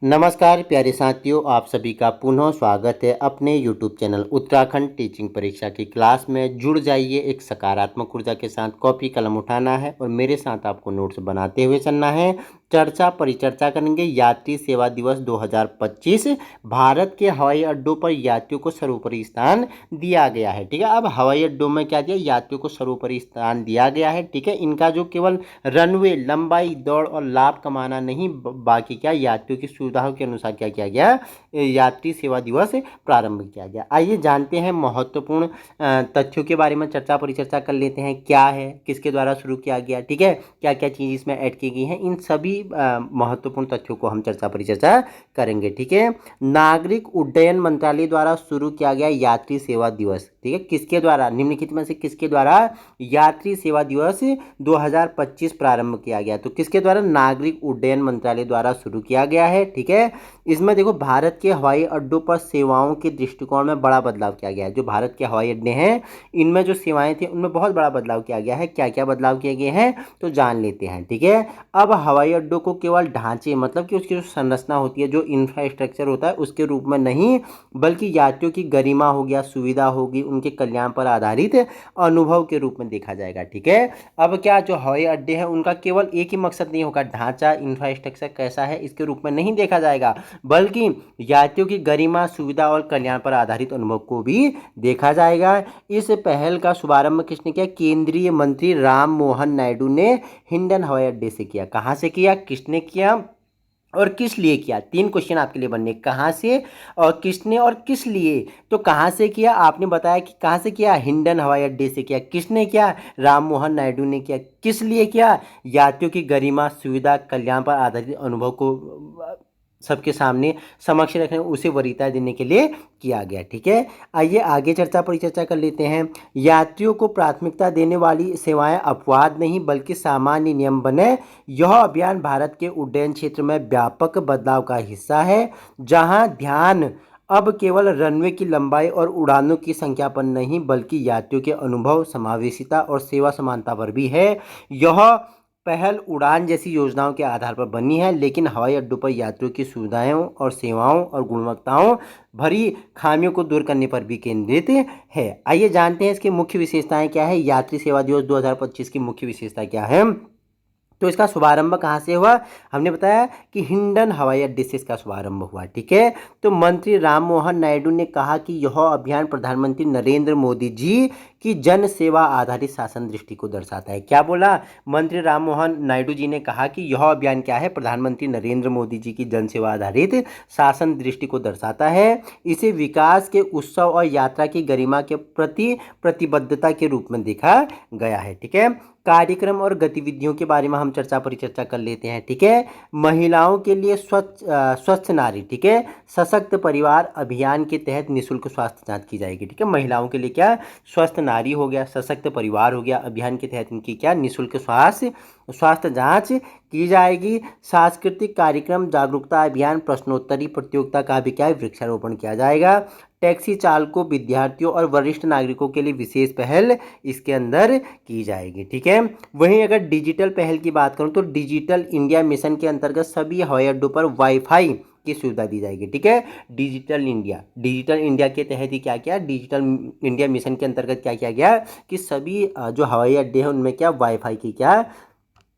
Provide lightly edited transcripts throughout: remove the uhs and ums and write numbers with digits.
नमस्कार प्यारे साथियों, आप सभी का पुनः स्वागत है अपने YouTube चैनल उत्तराखंड टीचिंग परीक्षा की क्लास में। जुड़ जाइए एक सकारात्मक ऊर्जा के साथ। कॉपी कलम उठाना है और मेरे साथ आपको नोट्स बनाते हुए चलना है। चर्चा परिचर्चा करेंगे यात्री सेवा दिवस 2025। भारत के हवाई अड्डों पर यात्रियों को सर्वोपरि स्थान दिया गया है। ठीक है, अब हवाई अड्डों में क्या दिया, यात्रियों को सर्वोपरि स्थान दिया गया है। ठीक है, इनका जो केवल रनवे लंबाई दौड़ और लाभ कमाना नहीं, बाकी क्या यात्रियों की सुविधाओं के अनुसार क्या किया गया, यात्री सेवा दिवस प्रारंभ किया गया। आइए जानते हैं महत्वपूर्ण तथ्यों के बारे में, चर्चा परिचर्चा कर लेते हैं। क्या है, किसके द्वारा शुरू किया गया, ठीक है, क्या क्या चीज़ इसमें ऐड की गई है, इन सभी महत्वपूर्ण तथ्यों को हम चर्चा परिचर्चा करेंगे। ठीक है, नागरिक उड्डयन मंत्रालय द्वारा शुरू किया गया यात्री सेवा दिवस। ठीक है, किसके द्वारा, निम्नलिखित में से किसके द्वारा यात्री सेवा दिवस 2025 प्रारंभ किया गया? तो किसके द्वारा, नागरिक उड्डयन मंत्रालय द्वारा शुरू किया गया है। ठीक है, इसमें देखो भारत के हवाई अड्डों पर सेवाओं के दृष्टिकोण में बड़ा बदलाव किया गया है। जो भारत के हवाई अड्डे हैं, इनमें जो सेवाएं थी उनमें बहुत बड़ा बदलाव किया गया है। क्या क्या बदलाव किए गए हैं तो जान लेते हैं। ठीक है, अब हवाई अड्डों को केवल ढांचे, मतलब कि उसकी जो संरचना होती है, जो इंफ्रास्ट्रक्चर होता है, उसके रूप में नहीं, बल्कि यात्रियों की गरिमा हो गया, सुविधा होगी, उनके कल्याण पर आधारित अनुभव के रूप में देखा जाएगा। ठीक है, अब क्या जो हवाई अड्डे हैं उनका केवल एक ही मकसद नहीं होगा, ढांचा इंफ्रास्ट्रक्चर कैसा है इसके रूप में नहीं देखा जाएगा, बल्कि यात्रियों की गरिमा, सुविधा और कल्याण पर आधारित अनुभव को भी देखा जाएगा। इस पहल का शुभारंभ किसने किया? केंद्रीय मंत्री राम मोहन नायडू ने हिंडन हवाई अड्डे से किया। कहाँ से किया, किसने किया और किस लिए किया? 3 क्वेश्चन आपके लिए बनने, कहाँ से और किसने और किस लिए। तो कहाँ से किया, आपने बताया कि कहाँ से किया, हिंडन हवाई अड्डे से किया। किसने किया, राम मोहन नायडू ने किया। किस लिए किया, यात्रियों की गरिमा, सुविधा, कल्याण पर आधारित अनुभव को सबके सामने समक्ष रखने, उसे वरीयता देने के लिए किया गया। ठीक है, आइए आगे चर्चा परिचर्चा कर लेते हैं। यात्रियों को प्राथमिकता देने वाली सेवाएं अपवाद नहीं बल्कि सामान्य नियम बने। यह अभियान भारत के उड्डयन क्षेत्र में व्यापक बदलाव का हिस्सा है, जहां ध्यान अब केवल रनवे की लंबाई और उड़ानों की संख्या पर नहीं, बल्कि यात्रियों के अनुभव, समावेशिता और सेवा समानता पर भी है। यह पहल उड़ान जैसी योजनाओं के आधार पर बनी है, लेकिन हवाई अड्डों पर यात्रियों की सुविधाओं और सेवाओं और गुणवत्ताओं भरी खामियों को दूर करने पर भी केंद्रित है। आइए जानते हैं इसकी मुख्य विशेषताएं क्या है। यात्री सेवा दिवस 2025 की मुख्य विशेषता क्या है? तो इसका शुभारंभ कहाँ से हुआ? हमने बताया कि हिंडन हवाई अड्डे से इसका शुभारंभ हुआ। ठीक है, तो मंत्री राम मोहन नायडू ने कहा कि यह अभियान प्रधानमंत्री नरेंद्र मोदी जी की जन सेवा आधारित शासन दृष्टि को दर्शाता है। क्या बोला? मंत्री राम मोहन नायडू जी ने कहा कि यह अभियान क्या है, प्रधानमंत्री नरेंद्र मोदी जी की जन सेवा आधारित शासन दृष्टि को दर्शाता है। इसे विकास के उत्सव और यात्रा की गरिमा के प्रति प्रतिबद्धता के रूप में देखा गया है। ठीक है, कार्यक्रम और गतिविधियों के बारे में हम चर्चा परिचर्चा कर लेते हैं। ठीक है, महिलाओं के लिए स्वस्थ नारी, ठीक है, सशक्त परिवार अभियान के तहत निःशुल्क स्वास्थ्य जांच की जाएगी। ठीक है, महिलाओं के लिए क्या, स्वस्थ नारी हो गया, सशक्त परिवार हो गया, अभियान के तहत इनकी क्या, निःशुल्क स्वास्थ्य जांच की जाएगी। सांस्कृतिक कार्यक्रम, जागरूकता अभियान, प्रश्नोत्तरी प्रतियोगिता का भी क्या है, वृक्षारोपण किया जाएगा। टैक्सी चालकों, विद्यार्थियों और वरिष्ठ नागरिकों के लिए विशेष पहल इसके अंदर की जाएगी। ठीक है, वहीं अगर डिजिटल पहल की बात करूं तो डिजिटल इंडिया मिशन के अंतर्गत सभी हवाई अड्डों पर वाईफाई की सुविधा दी जाएगी। ठीक है, डिजिटल इंडिया के तहत ही क्या किया, डिजिटल इंडिया मिशन के अंतर्गत क्या किया गया कि सभी जो हवाई अड्डे हैं उनमें क्या,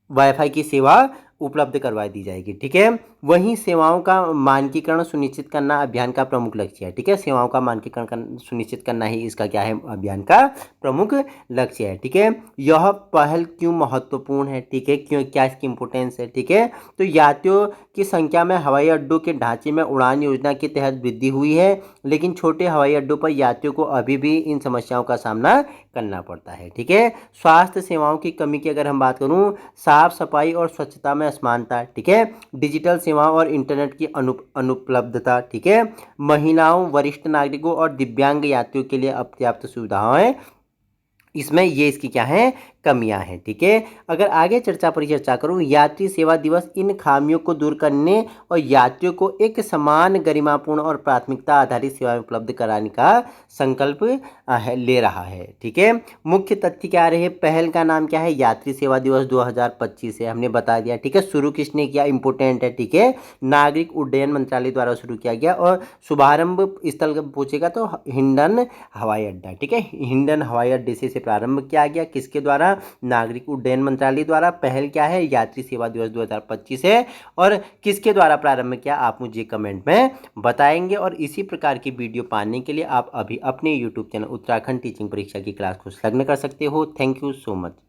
वाईफाई की सेवा उपलब्ध करवा दी जाएगी। ठीक है, वहीं सेवाओं का मानकीकरण सुनिश्चित करना अभियान का प्रमुख लक्ष्य है। ठीक है, सेवाओं का मानकीकरण सुनिश्चित करना ही इसका क्या है, अभियान का प्रमुख लक्ष्य है। ठीक है, यह पहल क्यों महत्वपूर्ण है? ठीक है, क्यों, क्या इसकी इंपोर्टेंस है? ठीक है, तो यात्रियों की संख्या में हवाई अड्डों के ढांचे में उड़ान योजना के तहत वृद्धि हुई है, लेकिन छोटे हवाई अड्डों पर यात्रियों को अभी भी इन समस्याओं का सामना करना पड़ता है। ठीक है, स्वास्थ्य सेवाओं की कमी की अगर हम बात करूं, साफ सफाई और स्वच्छता में असमानता। ठीक है, डिजिटल सेवाओं और इंटरनेट की अनुपलब्धता। ठीक है, महिलाओं, वरिष्ठ नागरिकों और दिव्यांग यात्रियों के लिए अपर्याप्त सुविधाएं, इसमें ये इसकी क्या है, कमियां हैं। ठीक है, अगर आगे चर्चा पर चर्चा करूं, यात्री सेवा दिवस इन खामियों को दूर करने और यात्रियों को एक समान गरिमापूर्ण और प्राथमिकता आधारित सेवाएं उपलब्ध कराने का संकल्प ले रहा है। ठीक है, मुख्य तथ्य क्या रहे, पहल का नाम क्या है, यात्री सेवा दिवस 2025 है, हमने बता दिया। ठीक है, शुरू किसने किया, इंपोर्टेंट है। ठीक है, नागरिक उड्डयन मंत्रालय द्वारा शुरू किया गया और शुभारंभ स्थल पूछेगा तो हिंडन हवाई अड्डा। ठीक है, हिंडन हवाई अड्डे से प्रारंभ किया गया, किसके द्वारा, नागरिक उड्डयन मंत्रालय द्वारा। पहल क्या है, यात्री सेवा दिवस 2025 है, और किसके द्वारा प्रारंभ किया आप मुझे कमेंट में बताएंगे। और इसी प्रकार की वीडियो पाने के लिए आप अभी अपने यूट्यूब चैनल उत्तराखंड टीचिंग परीक्षा की क्लास को संलग्न कर सकते हो। Thank you so much.